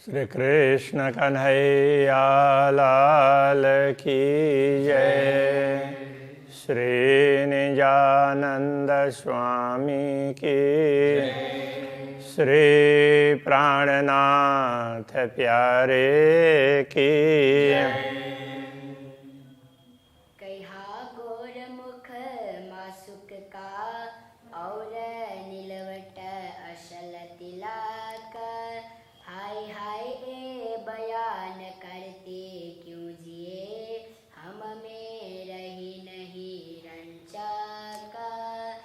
श्री कृष्ण कन्हैया लाल की जय। श्री निजानंद स्वामी की श्री प्राणनाथ प्यारे की। कहा गोर मुख मासुक का और नीलवट असल तिलक। हाय हाय ए बयान करते क्यों जिए हम में रही नहीं रंचक।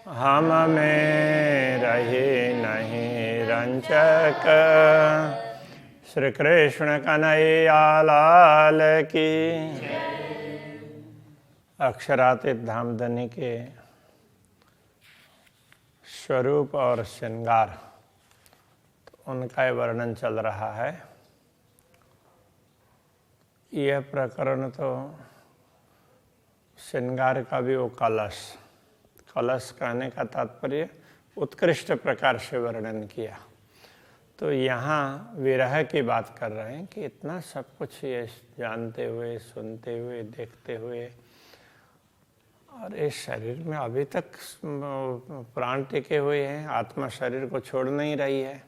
हम में रही नहीं रंचक। श्री कृष्ण कन्हैया लाल की। अक्षरातीत धामधनी के स्वरूप और श्रृंगार, तो उनका वर्णन चल रहा है। यह प्रकरण तो श्रृंगार का भी वो कलश कहने का तात्पर्य उत्कृष्ट प्रकार से वर्णन किया। तो यहाँ विरह की बात कर रहे हैं कि इतना सब कुछ ये जानते हुए, सुनते हुए, देखते हुए, और इस शरीर में अभी तक प्राण टिके हुए हैं, आत्मा शरीर को छोड़ नहीं रही है।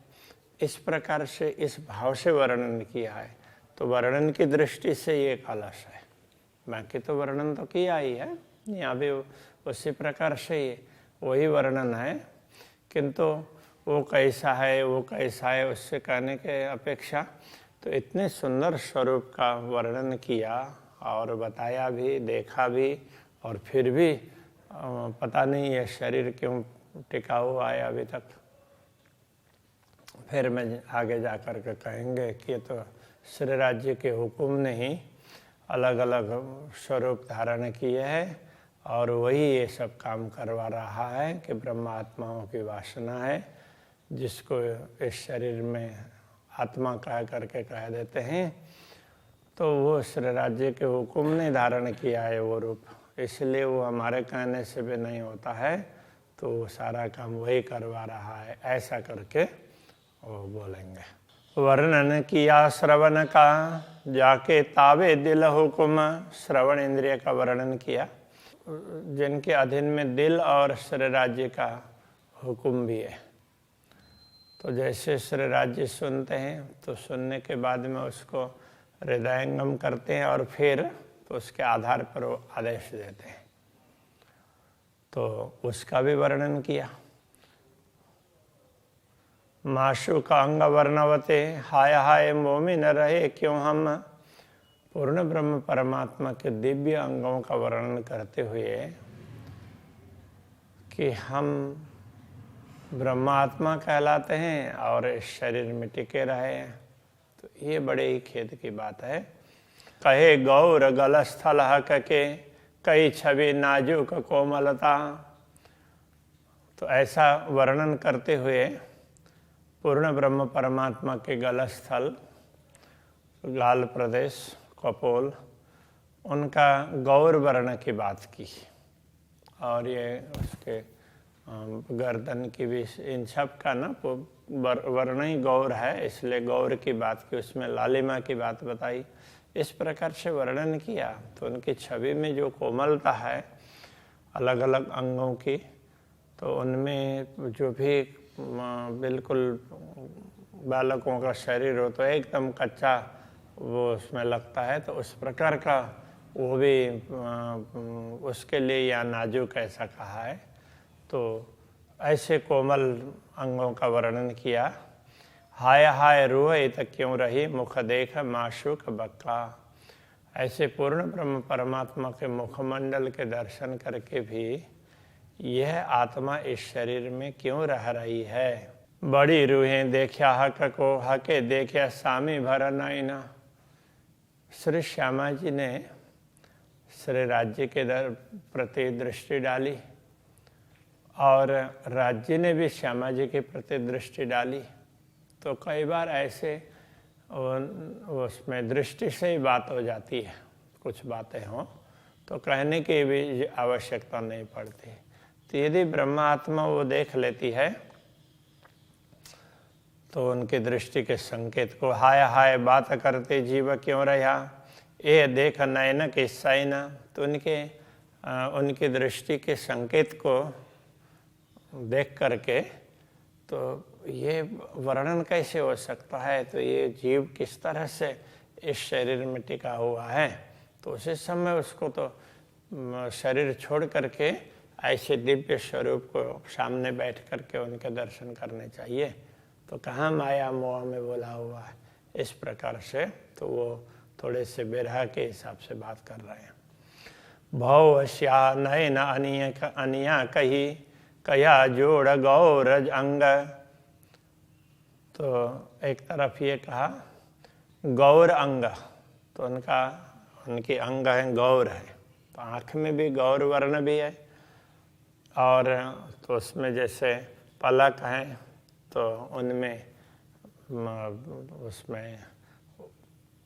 इस प्रकार से इस भाव से वर्णन किया है। तो वर्णन की दृष्टि से ये कलश है। बाकी तो वर्णन तो किया ही है, यहाँ भी उसी प्रकार से ये वही वर्णन है, किंतु वो कैसा है, वो कैसा है, उससे कहने के अपेक्षा तो इतने सुंदर स्वरूप का वर्णन किया और बताया भी, देखा भी, और फिर भी पता नहीं ये शरीर क्यों टिका हुआ है अभी तक। फिर मैं आगे जा कर के कहेंगे कि तो श्री राज्य के हुक्म ने ही अलग अलग स्वरूप धारण किए हैं और वही ये सब काम करवा रहा है कि ब्रह्मात्माओं की वासना है, जिसको इस शरीर में आत्मा कह करके कह देते हैं। तो वो श्री राज्य के हुक्म ने धारण किया है वो रूप, इसलिए वो हमारे कहने से भी नहीं होता है, तो वो सारा काम वही करवा रहा है, ऐसा करके वो बोलेंगे। वर्णन किया श्रवण का जाके तावे दिल हुकुम। श्रवण इंद्रिय का वर्णन किया, जिनके अधीन में दिल और श्री राज्य का हुक्म भी है। तो जैसे श्री राज्य सुनते हैं तो सुनने के बाद में उसको हृदयंगम करते हैं और फिर तो उसके आधार पर वो आदेश देते हैं, तो उसका भी वर्णन किया। माशु का अंग वर्णवते हाय हाय मोमी न रहे क्यों हम। पूर्ण ब्रह्म परमात्मा के दिव्य अंगों का वर्णन करते हुए कि हम ब्रह्मात्मा कहलाते हैं और इस शरीर में टिके रहे हैं, तो ये बड़े ही खेद की बात है। कहे गौर गलस्थल हक के कई छवि नाजुक कोमलता। तो ऐसा वर्णन करते हुए पूर्ण ब्रह्म परमात्मा के गलस्थल, गाल प्रदेश, कपोल, उनका गौर वर्ण की बात की, और ये उसके गर्दन की भी, इन सब का ना वर्ण ही गौर है, इसलिए गौर की बात की, उसमें लालिमा की बात बताई। इस प्रकार से वर्णन किया तो उनकी छवि में जो कोमलता है अलग अलग अंगों की, तो उनमें जो भी बिल्कुल बालकों का शरीर हो तो एकदम कच्चा वो उसमें लगता है, तो उस प्रकार का वो भी उसके लिए या नाजुक ऐसा कहा है। तो ऐसे कोमल अंगों का वर्णन किया। हाय हाय रोए तक क्यों रही मुख देख माशुक बक्का। ऐसे पूर्ण ब्रह्म परमात्मा के मुखमंडल के दर्शन करके भी यह आत्मा इस शरीर में क्यों रह रही है। बड़ी रूहें देखा हक को हके देखा सामी भर नैना। श्री श्यामा जी ने श्री राज्य के प्रति दृष्टि डाली और राज्य ने भी श्यामा जी के प्रति दृष्टि डाली। तो कई बार ऐसे उसमें दृष्टि से ही बात हो जाती है, कुछ बातें हों तो कहने की भी आवश्यकता नहीं पड़ती। तो यदि ब्रह्मात्मा वो देख लेती है तो उनकी दृष्टि के संकेत को हाय हाय बात करते जीव क्यों रहा, ये देख नयन के साइना। तो उनकी दृष्टि के संकेत को देख करके तो ये वर्णन कैसे हो सकता है, तो ये जीव किस तरह से इस शरीर में टिका हुआ है। तो उसी समय उसको तो शरीर छोड़ करके ऐसे दिव्य स्वरूप को सामने बैठ करके उनके दर्शन करने चाहिए। तो कहाँ माया मोह में बोला हुआ है इस प्रकार से। तो वो थोड़े से बेरहा के हिसाब से बात कर रहे हैं। भव श्या नयन अनिया कही कया जोड़ गौरज अंग। तो एक तरफ ये कहा गौर अंग, तो उनकी अंग है गौर है, तो आँख में भी गौर वर्ण भी है। और तो उसमें जैसे पलक है तो उनमें उसमें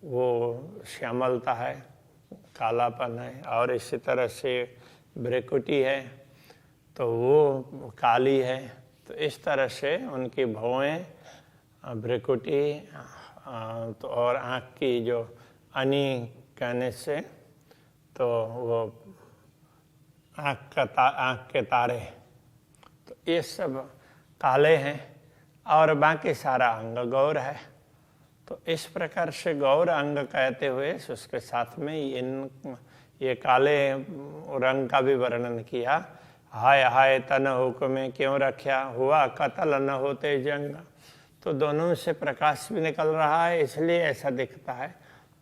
वो श्यामलता है, कालापन है। और इसी तरह से भ्रिकुटी है तो वो काली है। तो इस तरह से उनकी भौएं, भ्रिकुटी तो और आँख की जो अनि कहने से तो वो आँख के तारे, तो ये सब काले हैं और बाकी सारा अंग गौर है। तो इस प्रकार से गौर अंग कहते हुए उसके साथ में ये काले रंग का भी वर्णन किया। हाय हाय तन हुक्म क्यों रख्या, हुआ कतल न होते जंग। तो दोनों से प्रकाश भी निकल रहा है इसलिए ऐसा दिखता है।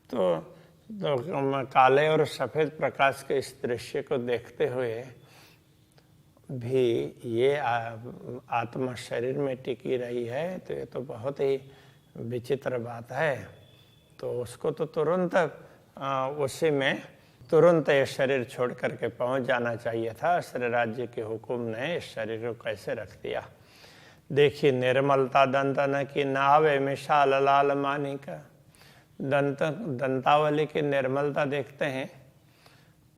तो काले और सफ़ेद प्रकाश के इस दृश्य को देखते हुए भी ये आत्मा शरीर में टिकी रही है, तो ये तो बहुत ही विचित्र बात है। तो उसको तो तुरंत उसी में तुरंत ये शरीर छोड़ करके पहुंच जाना चाहिए था। श्री राज्य के हुक्म ने इस शरीर को कैसे रख दिया। देखिए निर्मलता दंतन की नावे मिशाल लाल मानिक। दंतावली की निर्मलता देखते हैं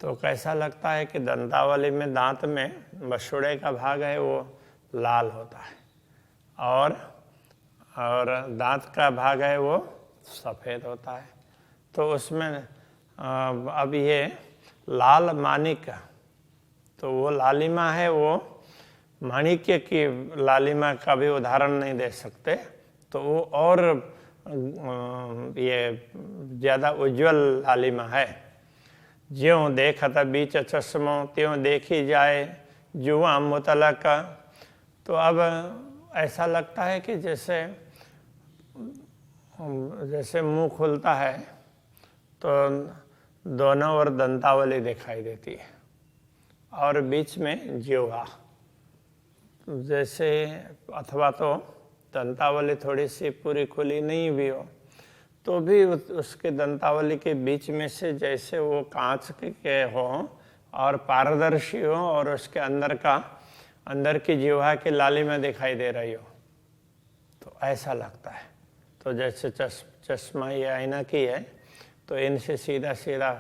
तो कैसा लगता है कि दंतावली में दांत में बछड़े का भाग है वो लाल होता है और दांत का भाग है वो सफ़ेद होता है। तो उसमें अब ये लाल माणिक, तो वो लालिमा है, वो माणिक्य की लालिमा का भी उदाहरण नहीं दे सकते। तो वो और ये ज़्यादा उज्जवल लालिमा है। ज्यों देखत बीच चश्मो त्यों देखी जाए जुआ मुतलक। तो अब ऐसा लगता है कि जैसे मुंह खुलता है तो दोनों ओर दंतावली दिखाई देती है और बीच में जिह्वा जैसे, अथवा तो दंतावली थोड़ी सी पूरी खुली नहीं भी हो तो भी उसके दंतावली के बीच में से जैसे वो कांच के हों और पारदर्शी हो और उसके अंदर की जिह्वा की लालिमा दिखाई दे रही हो, तो ऐसा लगता है। तो जैसे चश्मा ये आईना की है तो इनसे सीधा सीधा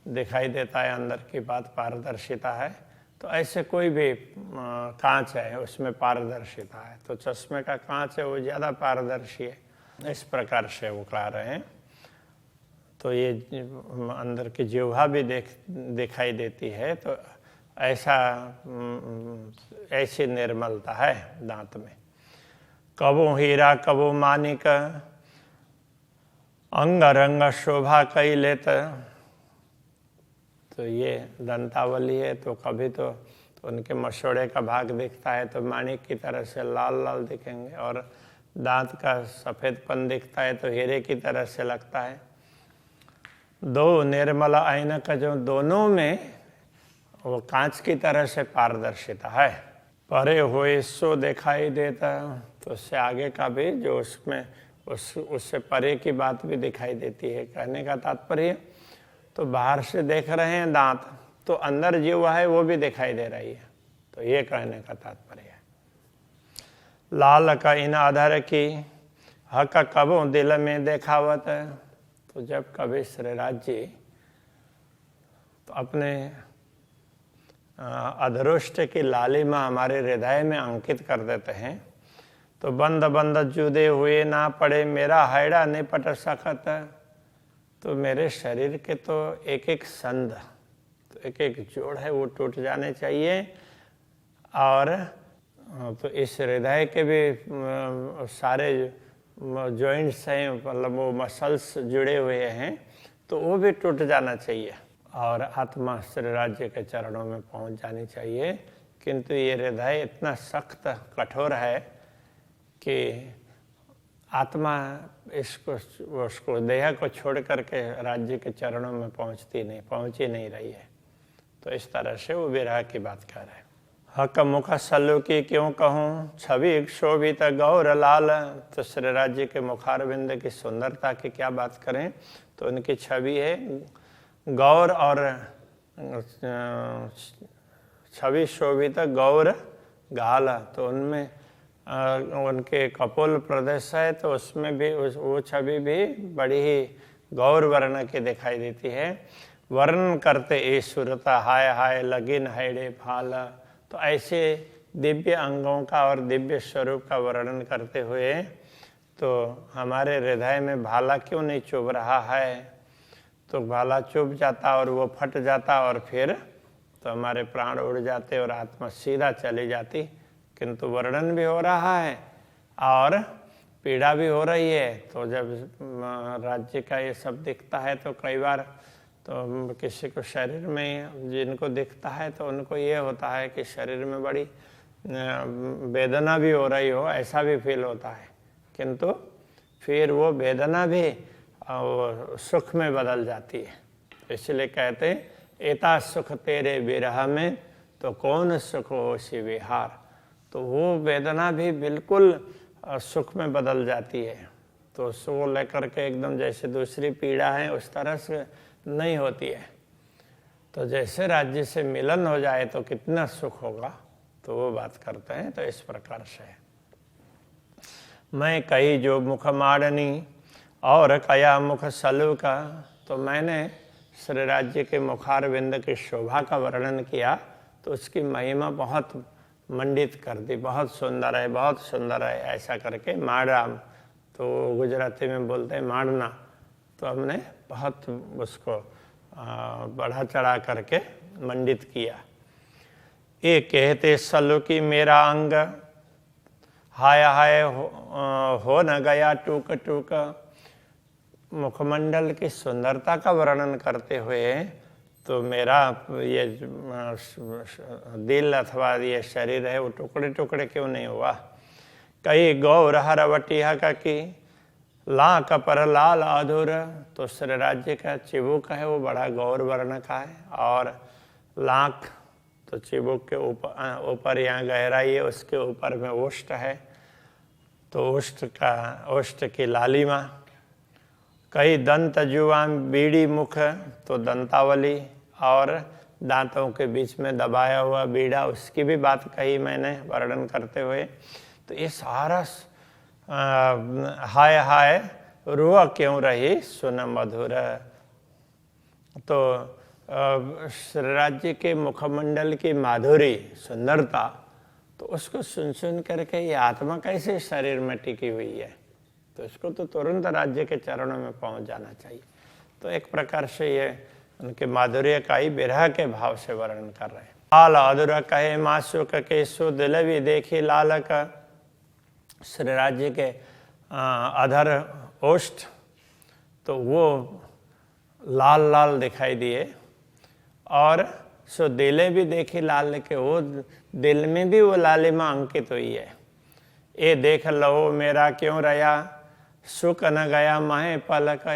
दिखाई देता है अंदर की बात, पारदर्शिता है। तो ऐसे कोई भी कांच है उसमें पारदर्शिता है, तो चश्मे का कांच है वो ज़्यादा पारदर्शी है। इस प्रकार से वो कह रहे हैं। तो ये अंदर की जिह्वा भी दिखाई देती है। तो ऐसी निर्मलता है दांत में। कबो हीरा कबो मानिक अंग रंग शोभा कई लेत। तो ये दंतावली है तो कभी तो उनके मसोड़े का भाग दिखता है तो माणिक की तरह से लाल लाल दिखेंगे, और दांत का सफ़ेदपन दिखता है तो हीरे की तरह से लगता है। दो निर्मल आईना का जो दोनों में वो कांच की तरह से पारदर्शिता है। परे हुए सो दिखाई देता, तो उससे आगे का भी जो उसमें उससे परे की बात भी दिखाई देती है। कहने का तात्पर्य तो बाहर से देख रहे हैं दांत, तो अंदर जिह्वा है वो भी दिखाई दे रही है। तो ये कहने का तात्पर्य है। लाल का इन आधार की हक कबो दिल में देखावत। तो जब कभी श्रीराज जी तो अपने अधरोष्ट की लालिमा हमारे हृदय में अंकित कर देते हैं, तो बंद बंद जुदे हुए ना पड़े मेरा हैड़ा ने पट सखत। तो मेरे शरीर के तो एक एक संध, तो एक एक जोड़ है वो टूट जाने चाहिए। और तो इस हृदय के भी सारे जॉइंट्स हैं, मतलब वो मसल्स जुड़े हुए हैं, तो वो भी टूट जाना चाहिए और आत्मा श्री राज्य के चरणों में पहुंच जानी चाहिए। किंतु ये हृदय इतना सख्त कठोर है कि आत्मा उसको देह को छोड़ करके राज्य के चरणों में पहुंच ही नहीं रही है। तो इस तरह से वो विरह की बात कर रहे हैं। हक मुख सल्लु की क्यों कहूँ छवि शोभित गौर लाल। तो श्री राज्य के मुखारविंद की सुंदरता की क्या बात करें, तो उनकी छवि है गौर और छवि शोभित गौर गाल। तो उनमें उनके कपोल प्रदेश है, तो उसमें भी वो छवि भी बड़ी ही गौर वर्ण की दिखाई देती है। वर्णन करते ए सुरता हाय हाय लगिन हैड़े फाल। तो ऐसे दिव्य अंगों का और दिव्य स्वरूप का वर्णन करते हुए तो हमारे हृदय में भाला क्यों नहीं चुभ रहा है। तो भाला चुभ जाता और वो फट जाता और फिर तो हमारे प्राण उड़ जाते और आत्मा सीधा चली जाती। किंतु वर्णन भी हो रहा है और पीड़ा भी हो रही है। तो जब राज्य का ये सब दिखता है तो कई बार तो किसी को शरीर में जिनको दिखता है तो उनको ये होता है कि शरीर में बड़ी वेदना भी हो रही हो, ऐसा भी फील होता है। किंतु फिर वो वेदना भी सुख में बदल जाती है। इसलिए कहते हैं एता सुख तेरे विरह में तो कौन सुख हो सी विहार। तो वो वेदना भी बिल्कुल सुख में बदल जाती है। तो उसको लेकर के एकदम जैसे दूसरी पीड़ा है उस तरह से नहीं होती है। तो जैसे राज्य से मिलन हो जाए तो कितना सुख होगा, तो वो बात करते हैं। तो इस प्रकार से मैं कही जो मुख माड़नी और कया मुख सलु का। तो मैंने श्री राज्य के मुखारविंद की शोभा का वर्णन किया, तो उसकी महिमा बहुत मंडित कर दी, बहुत सुंदर है, बहुत सुंदर है, ऐसा करके माड़ा, तो गुजराती में बोलते हैं माड़ना। तो हमने बहुत उसको बढ़ा चढ़ा करके मंडित किया। ये कहते सल्लु की मेरा अंग हाय हाय हो न गया टूक टूक। मुखमंडल की सुंदरता का वर्णन करते हुए तो मेरा ये दिल अथवा ये शरीर है वो टुकड़े टुकड़े क्यों नहीं हुआ। कई गौर हरवटिया का की ला कपर लाल अधूर। तो श्री राज्य का चिबुक है वो बड़ा गौर वर्ण का है, और लाख तो चिबुक के ऊपर यहाँ गहराई है, उसके ऊपर में ओष्ठ है, तो ओष्ठ की लालिमा। कई दंत जुआ बीड़ी मुख, तो दंतावली और दांतों के बीच में दबाया हुआ बीड़ा, उसकी भी बात कही मैंने वर्णन करते हुए। तो ये सारा हाय हाय रुआ क्यों रही सुन मधुर। तो श्री राज्य के मुखमंडल की माधुरी सुंदरता, तो उसको सुन सुन करके ये आत्मा कैसे शरीर में टिकी हुई है। तो इसको तो तुरंत राज्य के चरणों में पहुंच जाना चाहिए। तो एक प्रकार से ये उनके माधुर्य का ही विरह के भाव से वर्णन कर रहे हैं। लाल अधुर कहे मासुक के सो दिल भी देखी लाल का। श्री राज्य के अधर ओष्ठ तो वो लाल लाल दिखाई दिए, और सो दिले भी देखी लाल के, वो दिल में भी वो लालिमा अंकित हुई है। ये देख लो मेरा क्यों रया सुख न गया माहे पलक।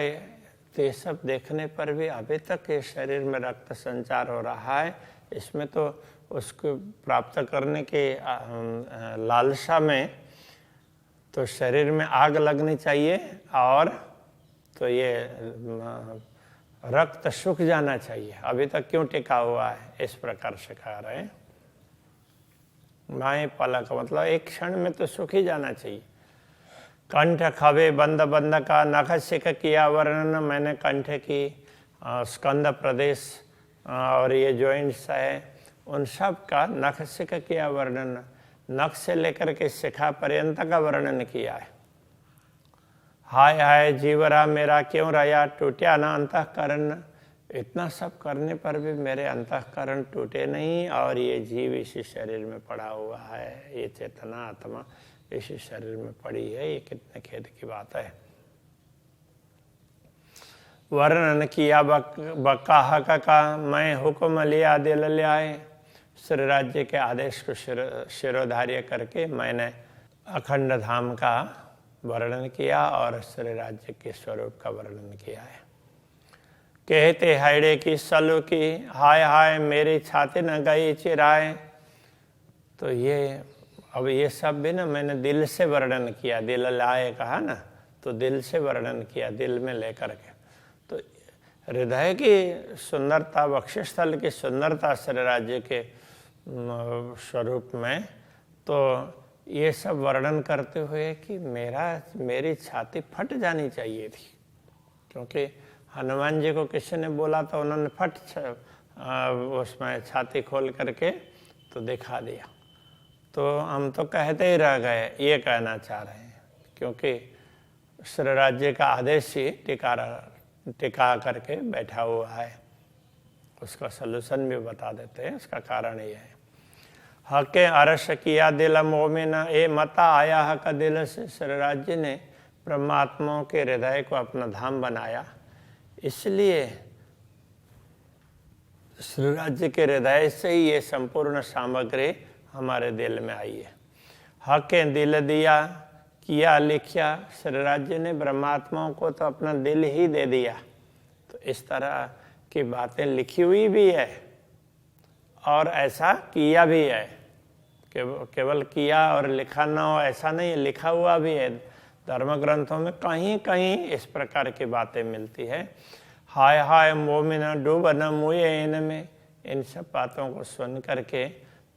तो ये सब देखने पर भी अभी तक ये शरीर में रक्त संचार हो रहा है। इसमें तो उसको प्राप्त करने के लालसा में तो शरीर में आग लगनी चाहिए, और तो ये रक्त सूख जाना चाहिए। अभी तक क्यों टिका हुआ है, इस प्रकार से कह रहे हैं। माए पलक मतलब एक क्षण में तो सूख ही जाना चाहिए। कंठ खबे बंद बंद का नख सिक किया वर्णन। मैंने कंठ की स्कंद प्रदेश और ये जॉइंट्स है उन सब का नख सिक किया वर्णन। नख से लेकर के शिखा पर्यंत का वर्णन किया है। हाय हाय जीवरा मेरा क्यों रहा, टूटा ना अंतःकरण। इतना सब करने पर भी मेरे अंतःकरण टूटे नहीं, और ये जीव इसी शरीर में पड़ा हुआ है, ये चेतना आत्मा इसी शरीर में पड़ी है। ये कितने खेद की बात है। वर्णन किया बकाह का मैं हुक्म लिया दिल लियाए। श्री राज्य के आदेश को शिरोधार्य करके मैंने अखंड धाम का वर्णन किया और श्री राज्य के स्वरूप का वर्णन किया है। कहते हायड़े की सलू की, हाय हाय मेरी छाती न गई चिराए। तो ये अब ये सब भी ना मैंने दिल से वर्णन किया, दिल लाए कहा ना, तो दिल से वर्णन किया, दिल में लेकर के। तो हृदय की सुंदरता, वक्षस्थल की सुंदरता श्री राज्य के स्वरूप में, तो ये सब वर्णन करते हुए कि मेरी छाती फट जानी चाहिए थी। क्योंकि हनुमान जी को किसी ने बोला तो उन्होंने फट उसमें छाती खोल करके तो दिखा दिया। तो हम तो कहते ही रह गए, ये कहना चाह रहे हैं। क्योंकि श्री राज्य का आदेश ही टिका करके बैठा हुआ है। उसका सलूशन भी बता देते हैं। उसका कारण ये है, हके अरस किया दिल मोमिन, ए मता आया हक दिल से। श्री राज्य ने परमात्माओं के हृदय को अपना धाम बनाया, इसलिए श्री राज्य के हृदय से ही ये संपूर्ण सामग्री हमारे दिल में आई है। हके दिल दिया किया लिखिया। श्री राज्य ने ब्रह्मात्माओं को तो अपना दिल ही दे दिया। तो इस तरह की बातें लिखी हुई भी है और ऐसा किया भी है। केवल किया और लिखा ना हो ऐसा नहीं, लिखा हुआ भी है। धर्म ग्रंथों में कहीं कहीं इस प्रकार की बातें मिलती है। हाय हाय मोमिन डूब न मुए इनमें। इन सब बातों को सुन करके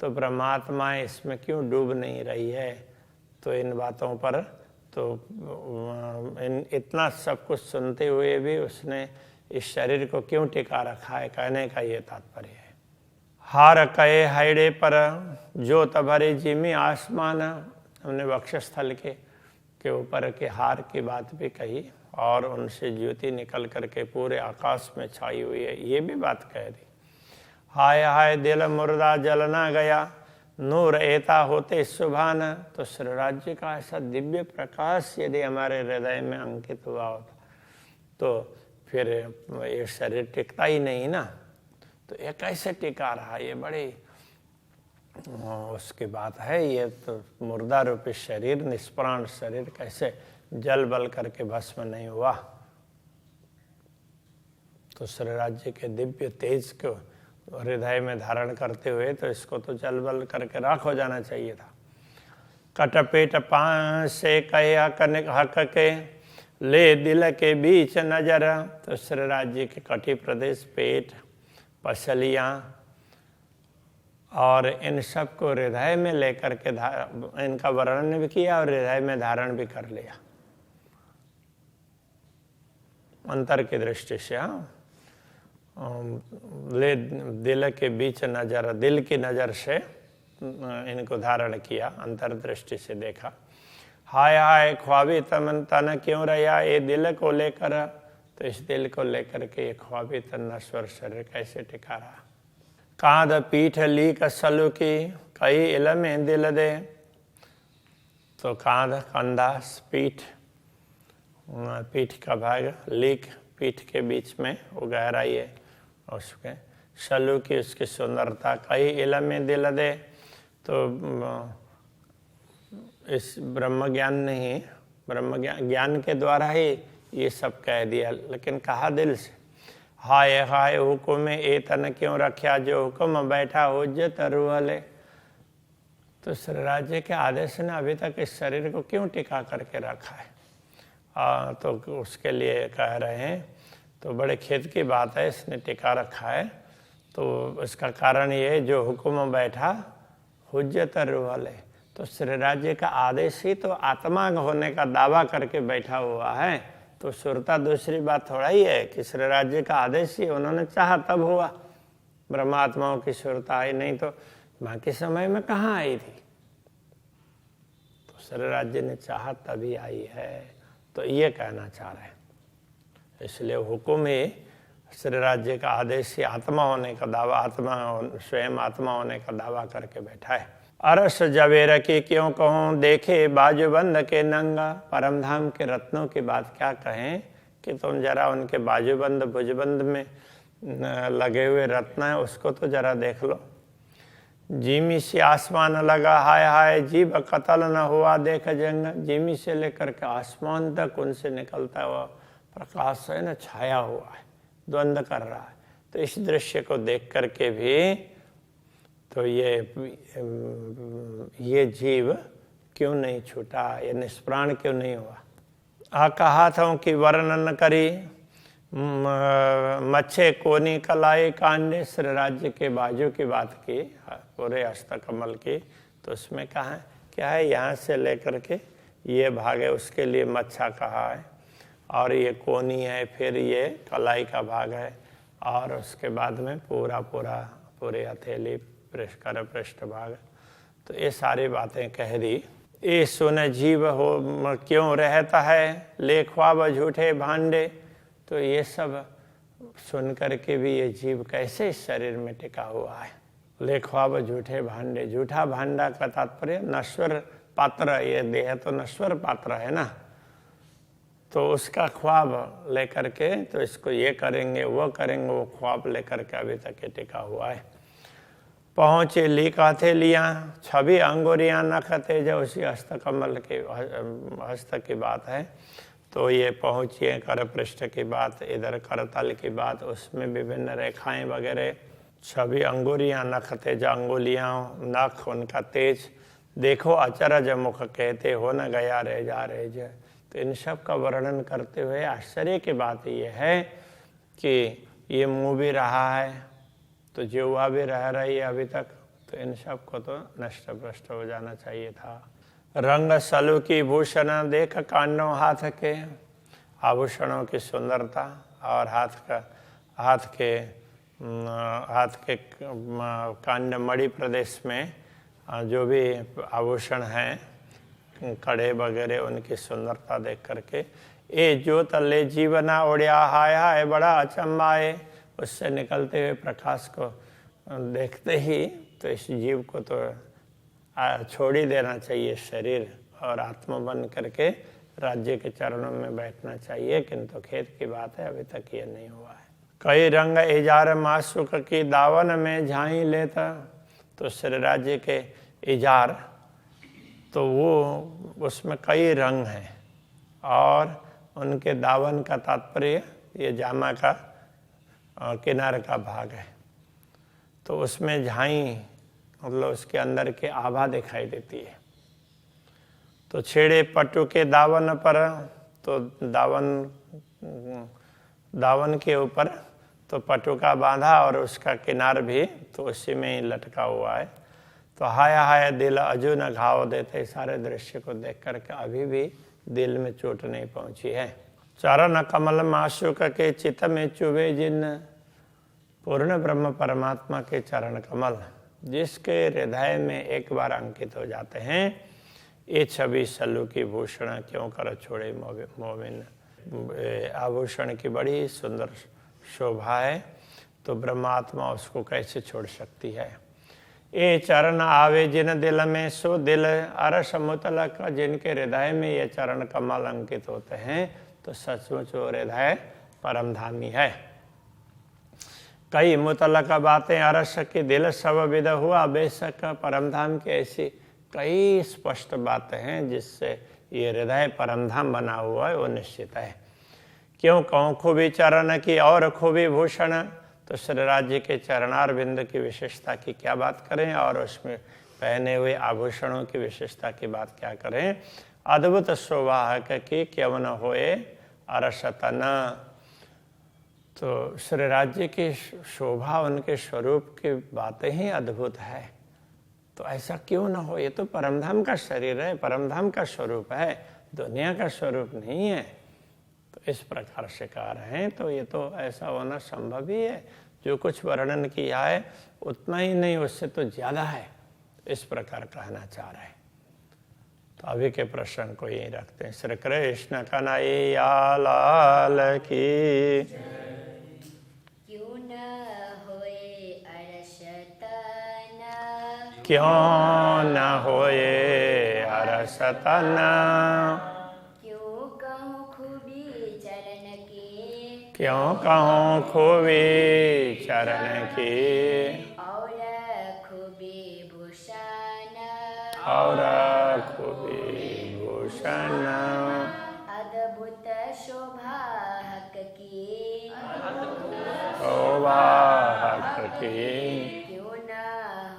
तो परमात्मा इसमें क्यों डूब नहीं रही है। तो इन बातों पर तो इतना सब कुछ सुनते हुए भी उसने इस शरीर को क्यों टिका रखा है, कहने का ये तात्पर्य है। हार कहे हाइडे पर जो तभरे जिमी आसमान। हमने वक्षस्थल के ऊपर के हार की बात भी कही और उनसे ज्योति निकल करके पूरे आकाश में छाई हुई है, ये भी बात कह दी। हाय हाय दिल मुर्दा जलना गया, नूर एता होते सुभान। तो श्री राज्य का ऐसा दिव्य प्रकाश यदि हमारे हृदय में अंकित हुआ होता तो फिर ये शरीर टिकता ही नहीं ना। तो ये कैसे टिका रहा, ये बड़ी उसकी बात है। ये तो मुर्दा रूपी शरीर, निष्प्राण शरीर कैसे जल बल करके भस्म नहीं हुआ। तो श्री राज्य के दिव्य तेज को हृदय में धारण करते हुए तो इसको तो जल बल करके राख हो जाना चाहिए था। कटपेट पांच से कहे हक के ले दिल के बीच नजर। तो श्री राज्य के कटी प्रदेश, पेट, पसलियाँ और इन सब को हृदय में लेकर के इनका वर्णन भी किया और हृदय में धारण भी कर लिया अंतर की दृष्टि से। ले दिल के बीच नजर, दिल की नज़र से इनको धारण किया, अंतर्दृष्टि से देखा। हाय हाय ख्वाबी तन क्यों रहा, ये दिल को लेकर। तो इस दिल को लेकर के ये ख्वाबी तन नश्वर शरीर कैसे टिका रहा। कांध पीठ लीक सलू की, कई इलम दिल दे। तो कांध, कंधा, पीठ, पीठ का भाग, लीक पीठ के बीच में वो गहराई है उसके, सलू की उसकी सुंदरता, कई इलम दिल दे। तो इस ब्रह्म ज्ञान नहीं, ब्रह्म ज्ञान के द्वारा ही ये सब कह दिया, लेकिन कहा दिल से। हाय हाय हुक्म ए तन क्यों रखा, जो हुक्म बैठा हुज्जत रूहले। तो श्री राज्य के आदेश ने अभी तक इस शरीर को क्यों टिका करके रखा है। तो उसके लिए कह रहे हैं, तो बड़े खेद की बात है, इसने टिका रखा है। तो इसका कारण ये, जो हुक्म बैठा हुज्जत रूहले। तो श्री राज्य का आदेश ही तो आत्मा होने का दावा करके बैठा हुआ है। तो सुरता दूसरी बात थोड़ा ही है कि श्री राज्य का आदेश ही उन्होंने चाहा तब हुआ। ब्रह्मात्माओं की सुरता आई, नहीं तो बाकी समय में कहाँ आई थी। श्री राज्य ने चाहा तभी आई है, तो ये कहना चाह रहे हैं। इसलिए हुक्म ही श्री राज्य का आदेश ही आत्मा होने का दावा, आत्मा स्वयं आत्मा होने का दावा करके बैठा है। अरस जवेर की क्यों कहूँ, देखे बाजूबंद के नंगा। परमधाम के रत्नों की बात क्या कहें कि तुम जरा उनके बाजूबंद भुजबंद में लगे हुए रत्न है उसको तो जरा देख लो। जीमी से आसमान लगा हाय हाय, जीव कतल न हुआ देख जंग। जीमी से लेकर के आसमान तक उनसे निकलता हुआ प्रकाश है ना, छाया हुआ है, द्वंद्व कर रहा है। तो इस दृश्य को देख करके भी तो ये जीव क्यों नहीं छूटा, ये निष्प्राण क्यों नहीं हुआ। कहा था कि वर्णन करी मच्छे कोनी कलाई कांडे। श्री राज्य के बाजू की बात की, पूरे हस्तकमल की, तो उसमें कहा है क्या है, यहाँ से लेकर के ये भाग है उसके लिए मच्छा कहा है, और ये कोनी है, फिर ये कलाई का भाग है, और उसके बाद में पूरी हथेली पृष्ठ भाग। तो ये सारी बातें कह दी। ये सुन जीव हो क्यों रहता है, ले ख्वाब झूठे भांडे। तो ये सब सुन करके भी ये जीव कैसे इस शरीर में टिका हुआ है। ले ख्वाब झूठे भांडे, झूठा भांडा का तात्पर्य नश्वर पात्र, ये देह तो नश्वर पात्र है ना, तो उसका ख्वाब लेकर के तो इसको ये करेंगे वो करेंगे, वो ख्वाब लेकर के अभी तक ये टिका हुआ है। पहुँचे लिखा थे लिया छवि अंगुरियाँ नखते, जो उसी हस्तकमल के हस्त की बात है। तो ये पहुँचिए कर पृष्ठ की बात, इधर करतल की बात, उसमें विभिन्न रेखाएं वगैरह। छवि अंगुरियाँ नखते, जो अंगुलियाँ नख उनका तेज, देखो अचरज मुख कहते हो न गया रह जा रहे जय। तो इन सब का वर्णन करते हुए आश्चर्य की बात ये है कि ये मुँह भी रहा है, तो जिह्वा भी रह रही है अभी तक, तो इन सब को तो नष्ट भ्रष्ट हो जाना चाहिए था। रंग सलु की भूषण देख कांडों हाथ के, आभूषणों की सुंदरता और हाथ के कांड मणि प्रदेश में जो भी आभूषण हैं, कड़े वगैरह, उनकी सुंदरता देख करके ए जो तले जीवना उड़िया हाय हाय बड़ा अचंबा है। उससे निकलते हुए प्रकाश को देखते ही तो इस जीव को तो छोड़ ही देना चाहिए शरीर, और आत्मा बन करके राज्य के चरणों में बैठना चाहिए। किंतु खेत की बात है, अभी तक ये नहीं हुआ है। कई रंग इजार मासुक की दावन में झाई लेता। तो श्री राज्य के इजार तो वो उसमें कई रंग हैं, और उनके दावन का तात्पर्य ये जामा का किनारे का भाग है। तो उसमें झाई मतलब उसके अंदर के आभा दिखाई देती है। तो छेड़े पटु के दावन पर, तो दावन के ऊपर तो पटु का बांधा और उसका किनार भी तो उसी में ही लटका हुआ है। तो हाय हाय दिल अजू न घाव देते। सारे दृश्य को देख करके अभी भी दिल में चोट नहीं पहुंची है। चरण कमल माशुक के चित्त में चुभे जिन। पूर्ण ब्रह्म परमात्मा के चरण कमल जिसके हृदय में एक बार अंकित हो जाते हैं, ये छवि सल्लू की भूषण क्यों कर छोड़े मोमिन। आभूषण की बड़ी सुंदर शोभा है, तो ब्रह्मात्मा उसको कैसे छोड़ सकती है। ये चरण आवे जिन दिल में, सो दिल अरस मुतलक। जिनके हृदय में ये चरण कमल अंकित होते हैं, तो सचमुच वो हृदय परमधामी है। कई मुतलक बातें अरस की दिल सब विद हुआ। बेशक परमधाम की ऐसी कई स्पष्ट बातें हैं जिससे ये हृदय परमधाम बना हुआ है, वो निश्चित है। क्यों कहूँ खूबी चरण की और खूबी भूषण। तो श्री राज्य के चरणार बिंद की विशेषता की क्या बात करें, और उसमें पहने हुए आभूषणों की विशेषता की बात क्या करें। अद्भुत शोभा की क्यों न होए अरसतन। तो श्री राज्य की शोभा, उनके स्वरूप की बातें ही अद्भुत है। तो ऐसा क्यों ना हो, ये तो परमधाम का शरीर है, परमधाम का स्वरूप है, दुनिया का स्वरूप नहीं है। तो इस प्रकार से कह रहे हैं, तो ये तो ऐसा होना संभव ही है। जो कुछ वर्णन किया है उतना ही नहीं, उससे तो ज़्यादा है, इस प्रकार कहना चाह रहे हैं। तो अभी के प्रसंग को यही रखते हैं। श्री कृष्ण कन्हैया लाल की। क्यों न होए अरस तन, क्यों न होए अरस तन, क्यों कहूँ खूबी चरण की, क्यों कहूँ खूबी चरण की, और खूबी भूषण, और खूबी भूषण, अद्भुत शोभा हक की, शोभा हक की। क्यों न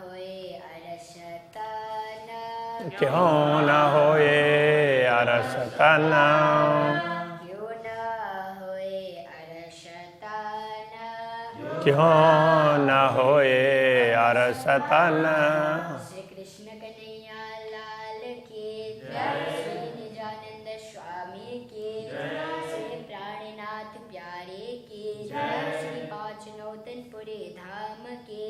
होए अरस तन, क्यों न होए अरस तन, क्यों न होए अरस तन, क्यों न होए अरस तन। श्री कृष्ण कन्हैया लाल की जय, श्री निजानंद स्वामी की जय, श्री प्राणनाथ प्यारे की जय, श्री पांचनौतनपुरी धाम की